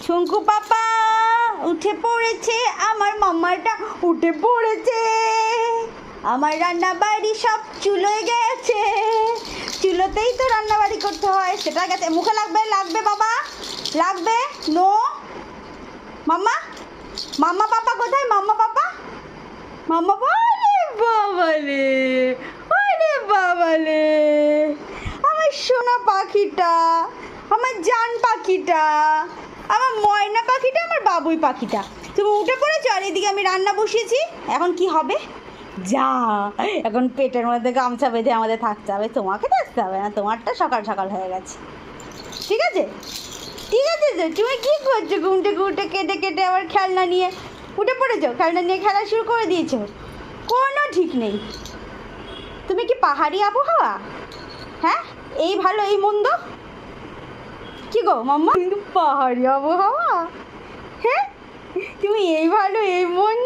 শঙ্কু পাপা উঠে পড়েছে, আমার মাম্মাটা উঠে পড়েছে। আমার রান্না বাড়ি সব চুলোয় গেছে, চুলোতেই তো রান্না বাড়ি করতে হয়। সেটা গেছে, মুখে লাগবে লাগবে বাবা, লাগবে। নো মাম্মা, মাম্মা পাপা কোথায়? মাম্মা পাপা, মাম্মা বাবালে, ওরে বাবালে, আমার সোনা পাখিটা, আমার জান পাখিটা, আমার ময়না পাখিটা, আমার বাবুই পাখিটা। তুমি উঠে পড়েছো, আর এদিকে আমি রান্না বসিয়েছি। এখন কি হবে? যা, এখন পেটের মধ্যে গামছা বেঁধে আমাদের থাকতে হবে, তোমাকে থাকতে হবে না, তোমারটা সকাল সকাল হয়ে গেছে। ঠিক আছে, ঠিক আছে। তো তুমি কী করছো? ঘুম থেকে উঠে কেটে কেটে আবার খেলনা নিয়ে উঠে পড়েছো, খেলনা নিয়ে খেলা শুরু করে দিয়েছো, কোনো ঠিক নেই। তুমি কি পাহাড়ি আবহাওয়া? হ্যাঁ, এই ভালো এই মন্দ? কি গো মাম্মা, কিন্তু পাহাড়ি আবহাওয়া? হ্যাঁ, তুমি এই ভালো এই মন্দ?